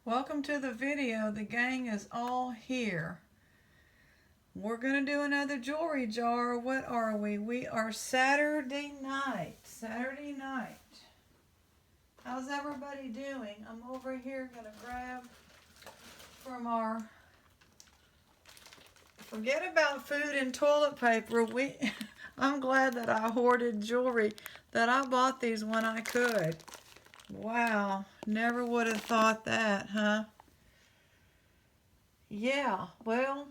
Welcome to the video. The gang is all here. We're going to do another jewelry jar. What are we? We are Saturday night. Saturday night. How's everybody doing? I'm over here going to grab from our... Forget about food and toilet paper. I'm glad that I hoarded jewelry, that I bought these when I could. Wow. Never would have thought that, huh? Yeah, well...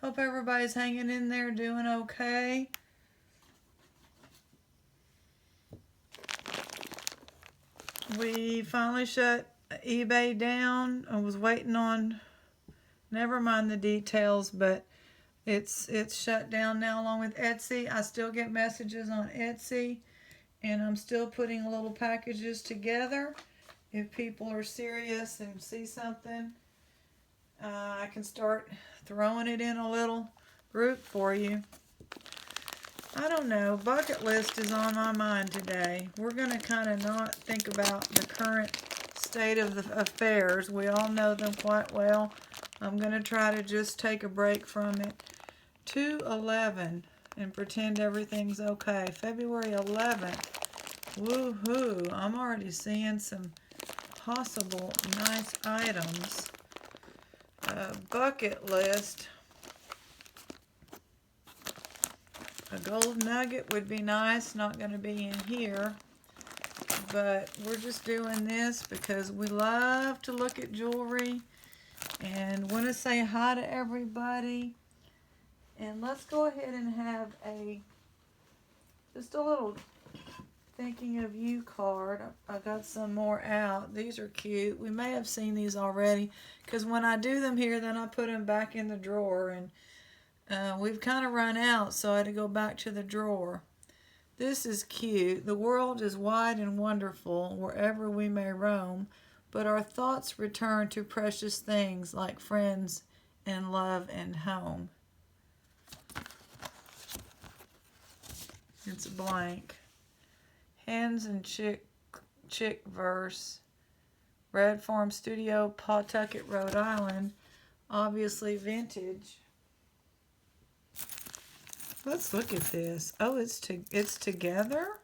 Hope everybody's hanging in there doing okay. We finally shut eBay down. I was waiting on, never mind the details, but it's shut down now along with Etsy. I still get messages on Etsy, and I'm still putting little packages together. If people are serious and see something, I can start throwing it in a little group for you. I don't know. Bucket list is on my mind today. We're going to kind of not think about the current state of the affairs. We all know them quite well. I'm going to try to just take a break from it. 2/11 and pretend everything's okay. February 11th. Woohoo. I'm already seeing some possible nice items. Bucket list. A gold nugget would be nice. Not going to be in here. But we're just doing this because we love to look at jewelry. And want to say hi to everybody. And let's go ahead and have just a little thinking of you card. I got some more out. These are cute. We may have seen these already. Because when I do them here, then I put them back in the drawer. And we've kind of run out, so I had to go back to the drawer. This is cute. The world is wide and wonderful wherever we may roam, but our thoughts return to precious things like friends and love and home. It's blank. Hens and Chick verse. Red Farm Studio, Pawtucket, Rhode Island. Obviously vintage. Let's look at this. Oh, it's together?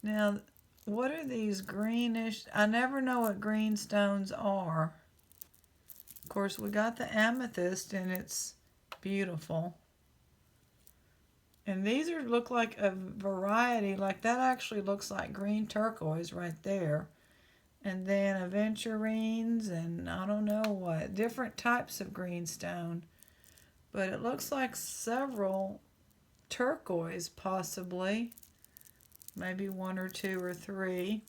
Now, what are these greenish? I never know what green stones are. Of course, we got the amethyst, and it's beautiful. And these look like a variety. Like that actually looks like green turquoise right there. And then aventurines and I don't know what. Different types of green stone. But it looks like several turquoise, possibly. Maybe one or two or three.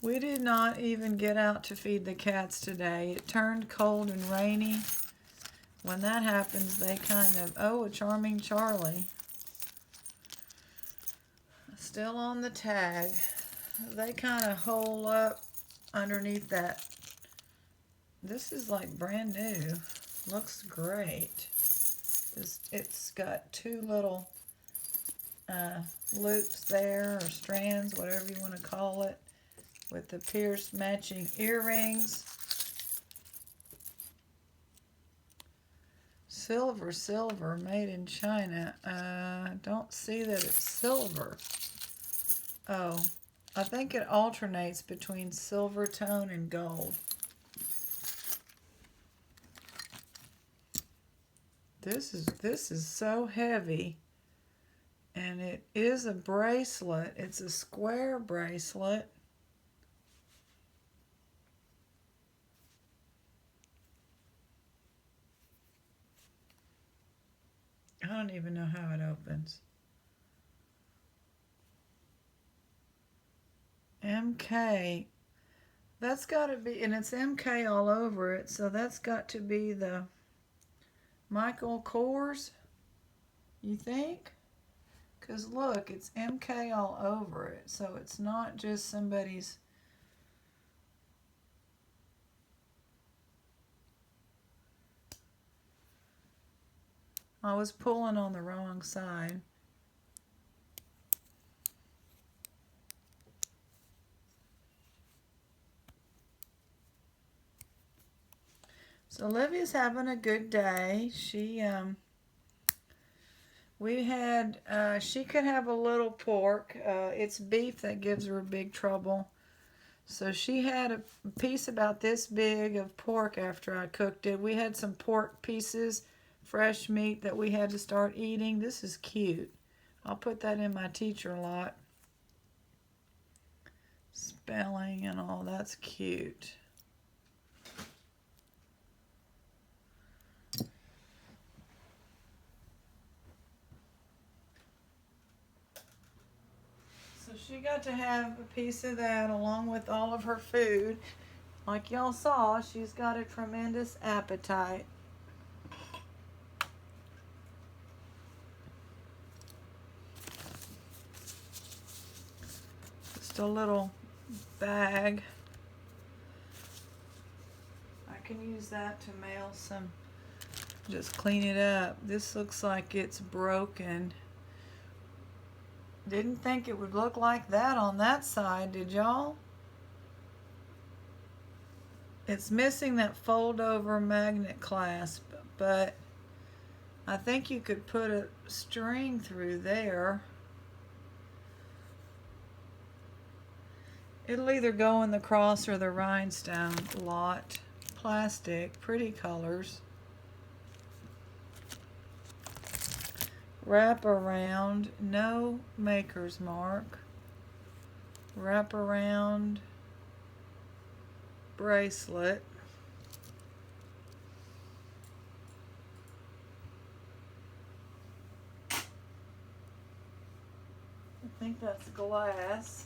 We did not even get out to feed the cats today. It turned cold and rainy. When that happens, they kind of, oh, a Charming Charlie. Still on the tag. They kind of hole up underneath that. This is like brand new. Looks great. It's got two little loops there, or strands, whatever you want to call it, with the pierced matching earrings. Silver, made in China. Don't see that it's silver. Oh, I think it alternates between silver tone and gold. This is so heavy, and it is a bracelet. It's a square bracelet. I don't even know how it opens. MK. That's got to be, and it's MK all over it, so that's got to be the Michael Kors, you think? Because look, it's MK all over it, so it's not just somebody's. I was pulling on the wrong side. So Olivia's having a good day. She could have a little pork. It's beef that gives her big trouble. So she had a piece about this big of pork after I cooked it. We had some pork pieces, fresh meat that we had to start eating. This is cute. I'll put that in my teacher lot. Spelling and all, that's cute. So she got to have a piece of that along with all of her food. Like y'all saw, she's got a tremendous appetite. Just a little bag. I can use that to mail some, just clean it up. This looks like it's broken. Didn't think it would look like that on that side, did y'all? It's missing that fold over magnet clasp, but I think you could put a string through there. It'll either go in the cross or the rhinestone lot. Plastic, pretty colors. Wrap around, no maker's mark. Wrap around bracelet. I think that's glass.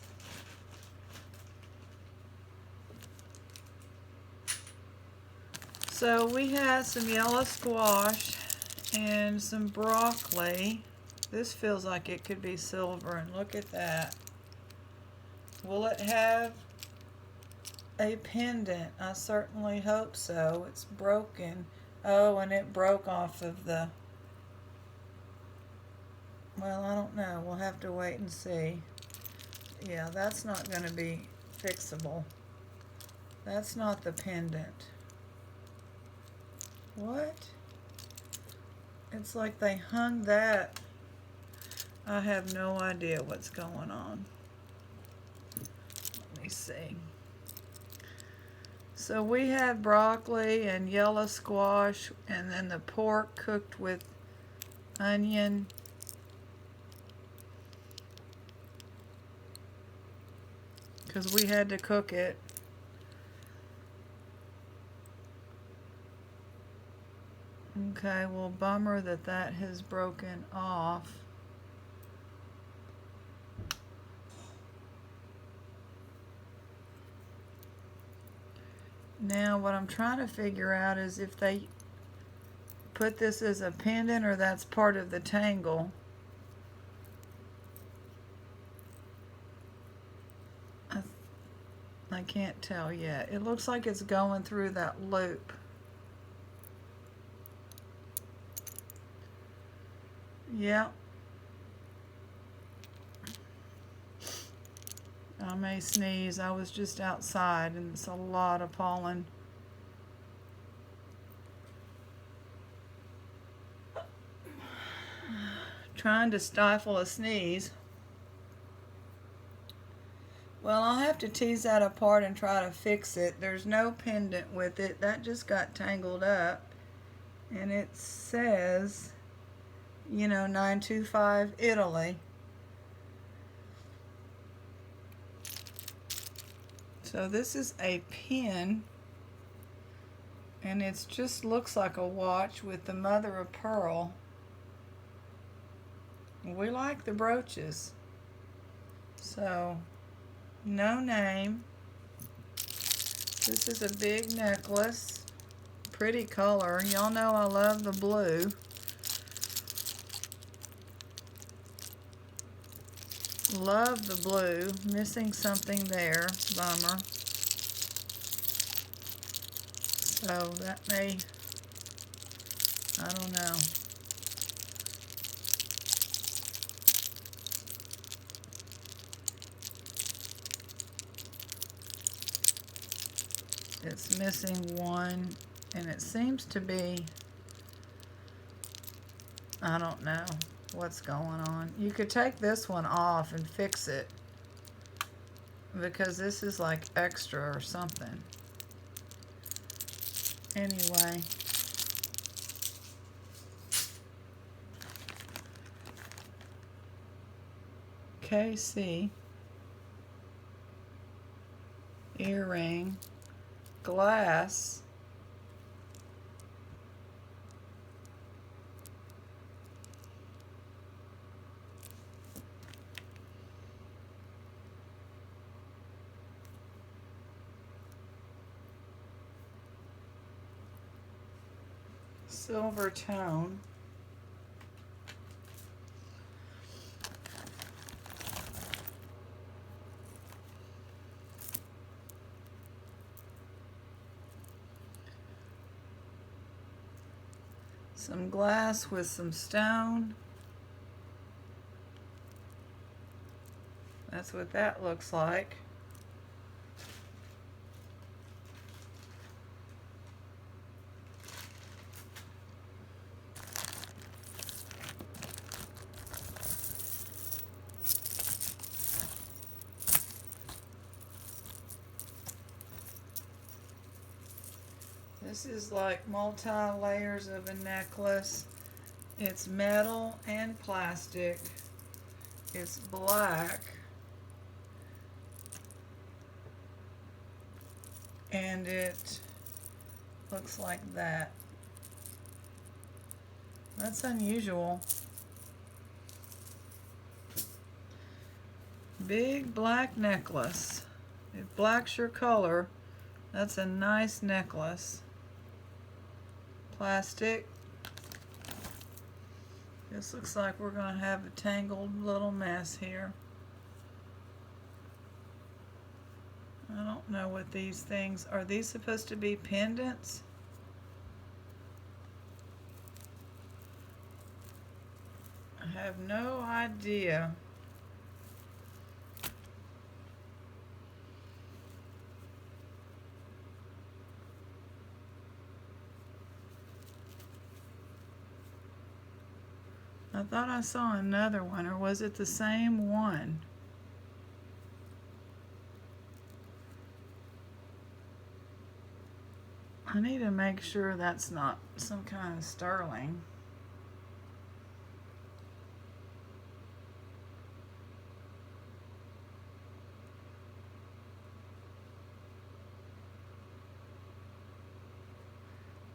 So we had some yellow squash and some broccoli. This feels like it could be silver, and look at that. Will it have a pendant? I certainly hope so. It's broken. Oh, and it broke off of the... Well, I don't know. We'll have to wait and see. Yeah, that's not going to be fixable. That's not the pendant. What? It's like they hung that. I have no idea what's going on. Let me see. So we had broccoli and yellow squash, and then the pork cooked with onion. Because we had to cook it. Okay, well, bummer that that has broken off. Now, what I'm trying to figure out is if they put this as a pendant or that's part of the tangle. I can't tell yet. It looks like it's going through that loop. Yeah. I may sneeze. I was just outside and it's a lot of pollen. Trying to stifle a sneeze. Well, I'll have to tease that apart and try to fix it. There's no pendant with it. That just got tangled up. And it says, you know, 925 Italy. So this is a pin. And it just looks like a watch with the mother of pearl. We like the brooches. So... no name. This is a big necklace. Pretty color. Y'all know I love the blue. Love the blue. Missing something there. Bummer. So that may... I don't know. it's missing one, and it seems to be, I don't know what's going on. You could take this one off and fix it, because this is like extra or something. Anyway. KC. Earring. Glass. Silver tone. Some glass with some stone. That's what that looks like. This is like multi-layers of a necklace. It's metal and plastic. It's black. And it looks like that. That's unusual. Big black necklace. If black's your color, that's a nice necklace. Plastic. This looks like we're going to have a tangled little mess here. I don't know what these things are. These supposed to be pendants? I have no idea. I thought I saw another one, or was it the same one? I need to make sure that's not some kind of sterling.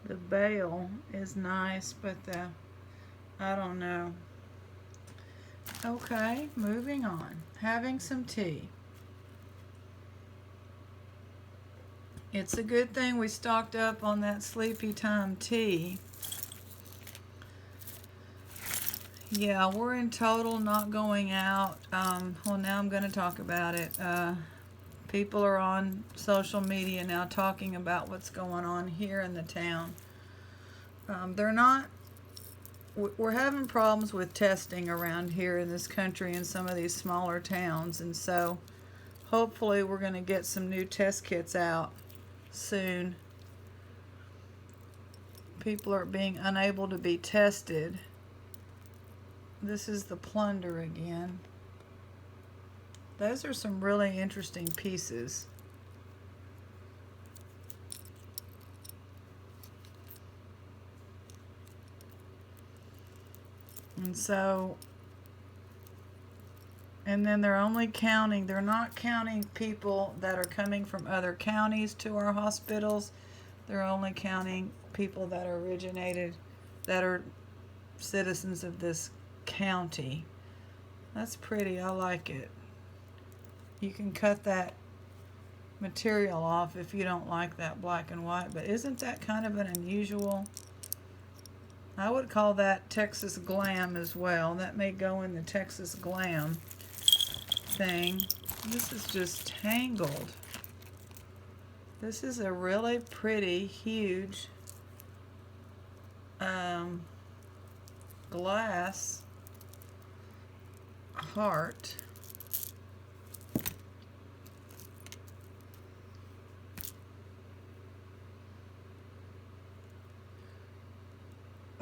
The bail is nice, but I don't know. Okay, moving on. Having some tea. It's a good thing we stocked up on that Sleepy Time tea. Yeah, we're in total not going out. Well, now I'm going to talk about it. People are on social media now talking about what's going on here in the town. We're having problems with testing around here in this country in some of these smaller towns, and so hopefully we're going to get some new test kits out soon. People are being unable to be tested. This is the plunder again. Those are some really interesting pieces. And so, and then they're not counting people that are coming from other counties to our hospitals. They're only counting people that are citizens of this county. That's pretty, I like it. You can cut that material off if you don't like that black and white, but isn't that kind of an unusual? I would call that Texas Glam as well. That may go in the Texas Glam thing. This is just tangled. This is a really pretty, huge glass heart.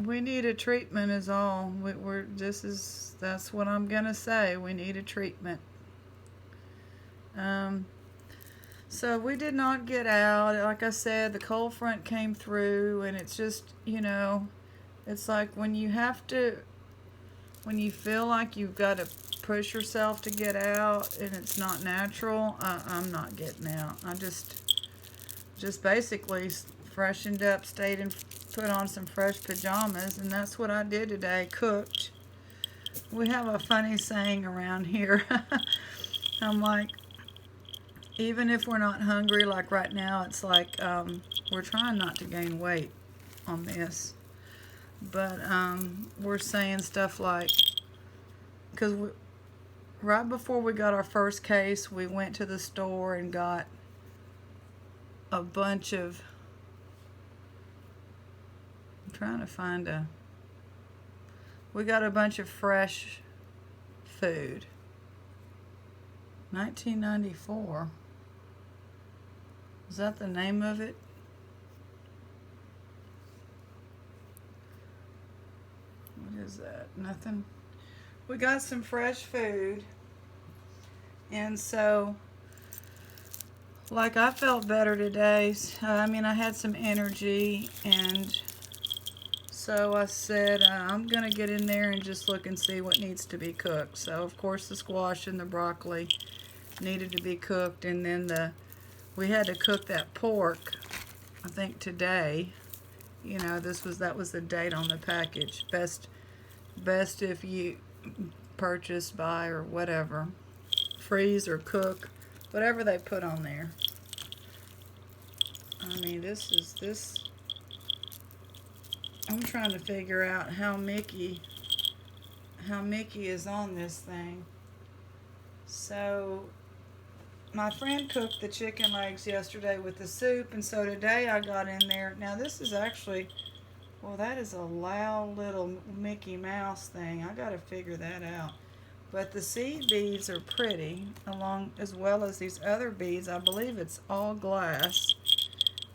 We need a treatment is all. That's what I'm gonna say. We need a treatment. Um, so we did not get out. Like I said, the cold front came through, and it's just, it's like when you feel like you've got to push yourself to get out, and it's not natural. I'm not getting out. I just basically freshened up, stayed and put on some fresh pajamas, and that's what I did today. Cooked. We have a funny saying around here. I'm like, even if we're not hungry, like right now, it's like we're trying not to gain weight on this, but we're saying stuff like, because right before we got our first case, we went to the store and got a bunch of, I'm trying to find we got a bunch of fresh food. 1994. Is that the name of it? What is that? Nothing. We got some fresh food. And so, like, I felt better today. I mean, I had some energy, and so I said, I'm going to get in there and just look and see what needs to be cooked. So, of course, the squash and the broccoli needed to be cooked, and then we had to cook that pork, I think today. That was the date on the package. Best if you purchase, buy, or whatever. Freeze or cook, whatever they put on there. I mean, this. I'm trying to figure out how Mickey is on this thing. So, my friend cooked the chicken legs yesterday with the soup, and so today I got in there. Now this is actually, well, that is a loud little Mickey Mouse thing. I got to figure that out. But the seed beads are pretty, along as well as these other beads. I believe it's all glass.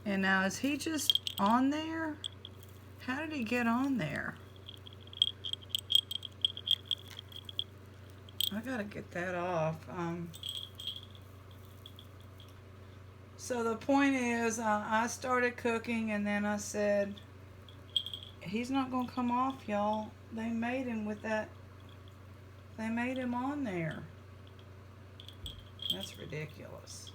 And now, is he just on there? How did he get on there? I gotta get that off. So the point is, I started cooking, and then I said, he's not gonna come off, y'all. They made him with that. They made him on there. That's ridiculous.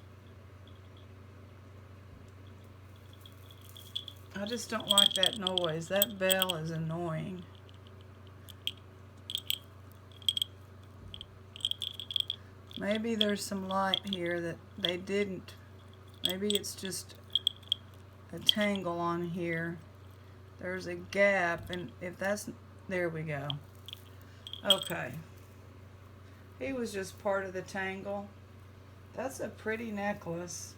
I just don't like that noise. That bell is annoying. Maybe there's some light here that they didn't. Maybe it's just a tangle on here. There's a gap, and if that's, there we go. Okay. He was just part of the tangle. That's a pretty necklace.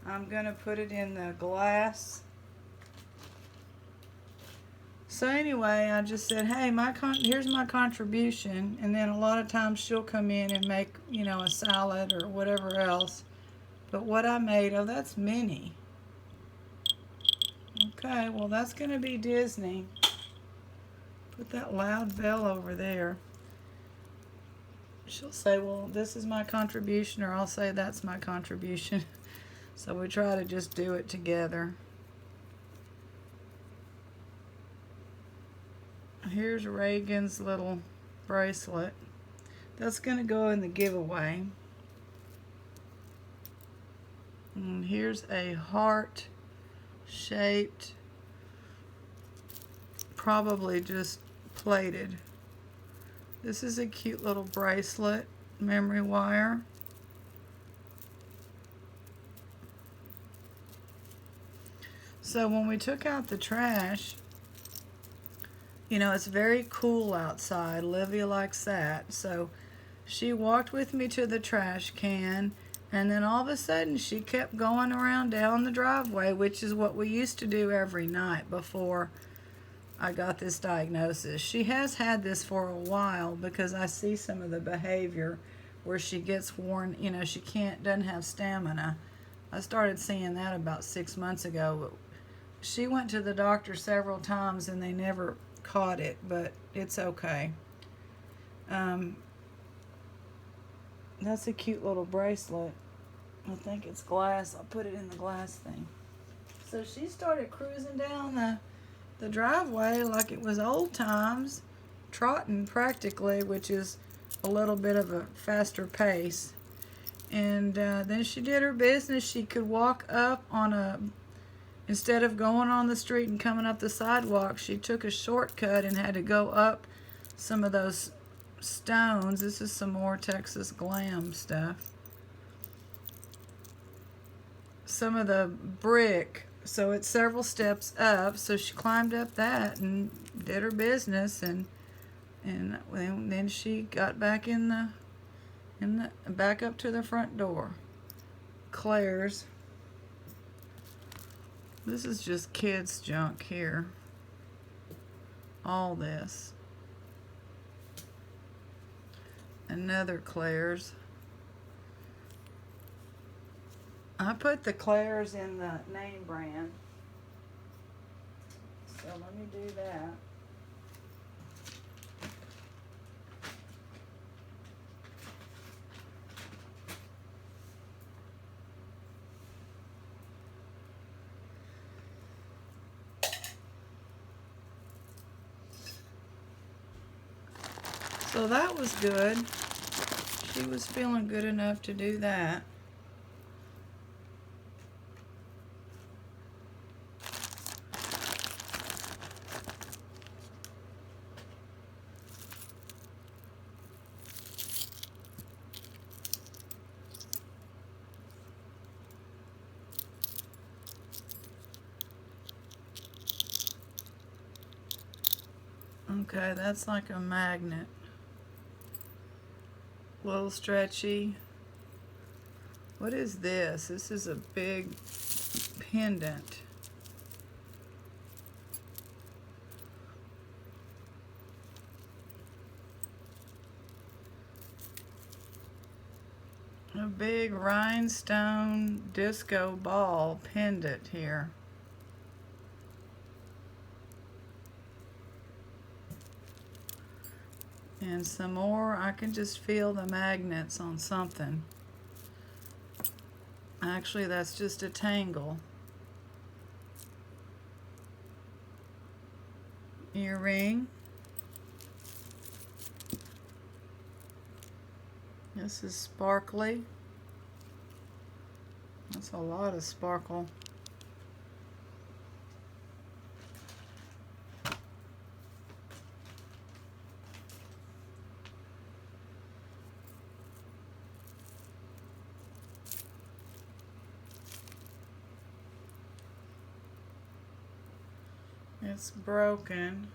I'm gonna put it in the glass. So anyway, I just said, hey, here's my contribution, and then a lot of times she'll come in and make, a salad or whatever else. But what I made, oh, that's Minnie. Okay, well, that's going to be Disney. Put that loud bell over there. She'll say, well, this is my contribution, or I'll say that's my contribution. So we try to just do it together. Here's Reagan's little bracelet. That's going to go in the giveaway. And here's a heart-shaped, probably just plated. This is a cute little bracelet, memory wire. So when we took out the trash, it's very cool outside. Olivia likes that. So she walked with me to the trash can, and then all of a sudden she kept going around down the driveway, which is what we used to do every night before I got this diagnosis. She has had this for a while, because I see some of the behavior where she gets worn, she doesn't have stamina. I started seeing that about 6 months ago, but She went to the doctor several times and they never caught it, but it's okay. That's a cute little bracelet. I think it's glass. I'll put it in the glass thing. So she started cruising down the driveway like it was old times, trotting practically, which is a little bit of a faster pace. And then she did her business. She could walk up on instead of going on the street and coming up the sidewalk, she took a shortcut and had to go up some of those stones. This is some more Texas glam stuff. Some of the brick, so it's several steps up. So she climbed up that and did her business, and then she got back back up to the front door. Claire's. This is just kids' junk here. All this. Another Claire's. I put the Claire's in the name brand. So let me do that. So that was good. She was feeling good enough to do that. Okay, that's like a magnet. Little stretchy. What is this? This is a big pendant. A big rhinestone disco ball pendant here. And some more. I can just feel the magnets on something. Actually, that's just a tangle. Earring. This is sparkly. That's a lot of sparkle. It's broken.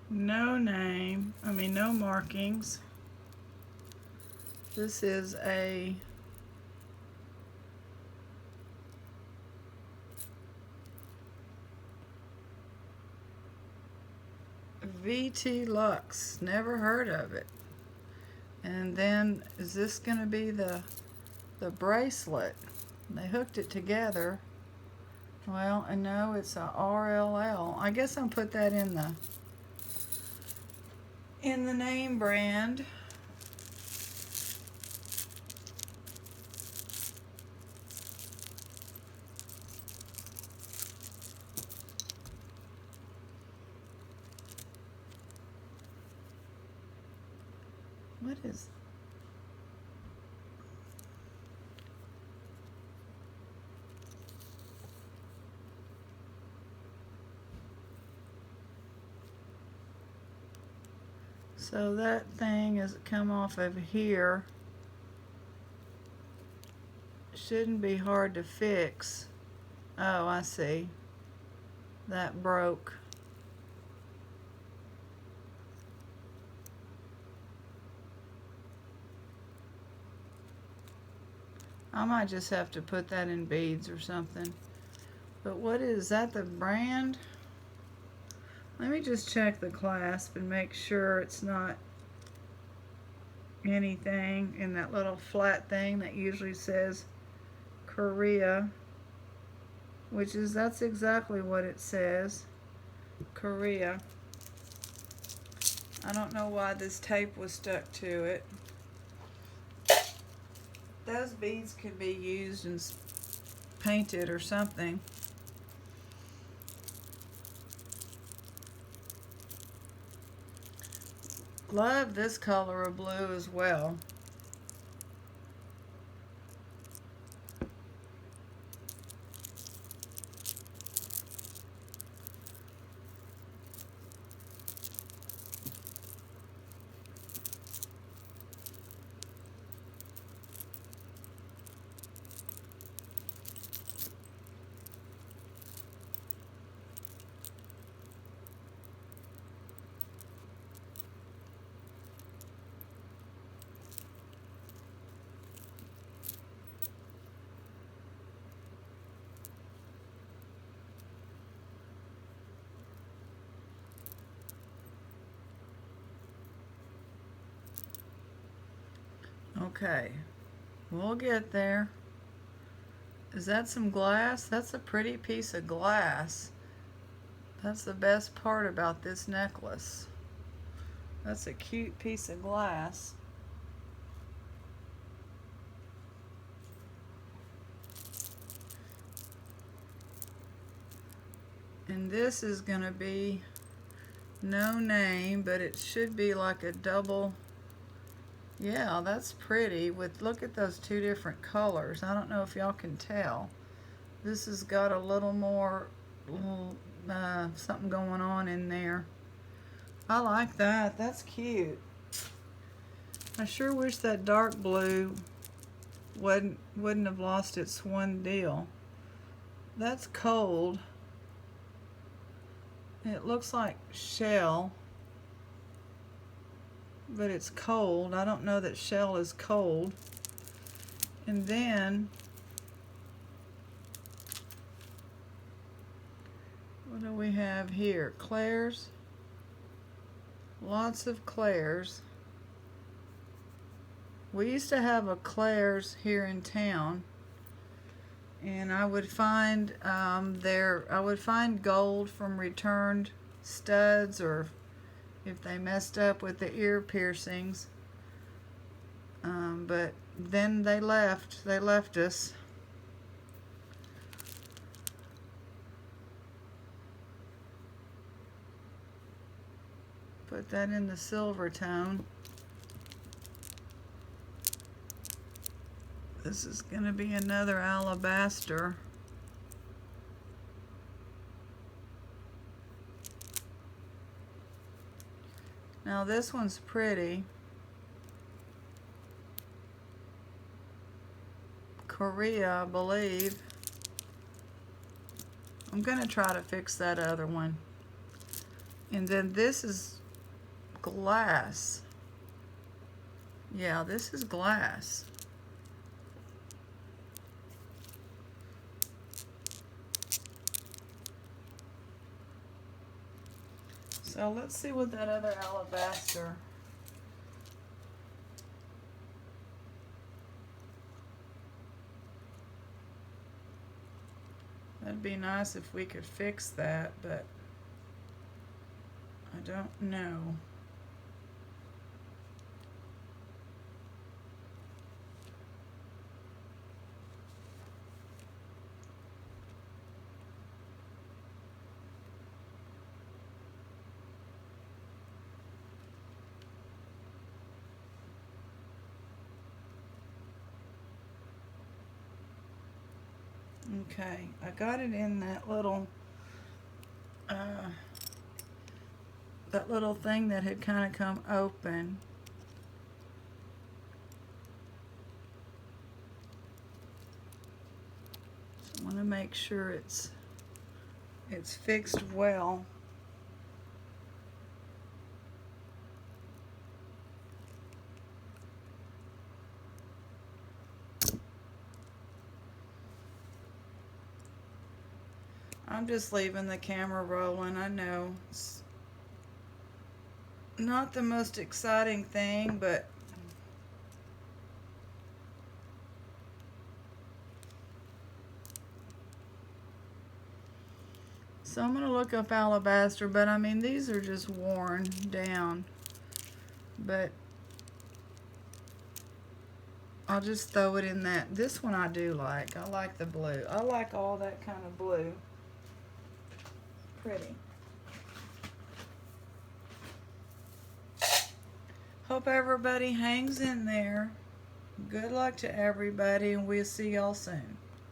No name, no markings. This is a VT Lux. Never heard of it. And then, is this going to be the bracelet? They hooked it together. Well, and no, it's a RLL. I guess I'll put that in the name brand. What is? So that thing has come off of here. Shouldn't be hard to fix. Oh, I see. That broke. I might just have to put that in beads or something. But what is that, the brand? Let me just check the clasp and make sure it's not anything in that little flat thing that usually says Korea, which is, that's exactly what it says, Korea. I don't know why this tape was stuck to it. Those beads could be used and painted or something. Love this color of blue as well. Okay, we'll get there. Is that some glass? That's a pretty piece of glass. That's the best part about this necklace. That's a cute piece of glass. And this is going to be no name, but it should be like a double. Yeah, that's pretty. With, look at those two different colors. I don't know if y'all can tell. This has got a little more something going on in there. I like that. That's cute. I sure wish that dark blue wouldn't have lost its one deal. That's cold. It looks like shell, but it's cold. I don't know that shell is cold. And then, what do we have here? Clairs. Lots of Clairs. We used to have a Clairs here in town, and I would find I would find gold from returned studs, or if they messed up with the ear piercings. But then they left us. Put that in the silver tone. This is going to be another alabaster. Now this one's pretty. Korea, I believe. I'm going to try to fix that other one. And then this is glass. Yeah, this is glass. So let's see what that other alabaster. That'd be nice if we could fix that, but I don't know. Okay, I got it in that little thing that had kind of come open. So I want to make sure it's fixed well. I'm just leaving the camera rolling. I know not the most exciting thing, but so I'm gonna look up alabaster, but I mean these are just worn down. But I'll just throw it in that. This one I do like. I like the blue. I like all that kind of blue. Pretty. Hope everybody hangs in there. Good luck to everybody, and we'll see y'all soon.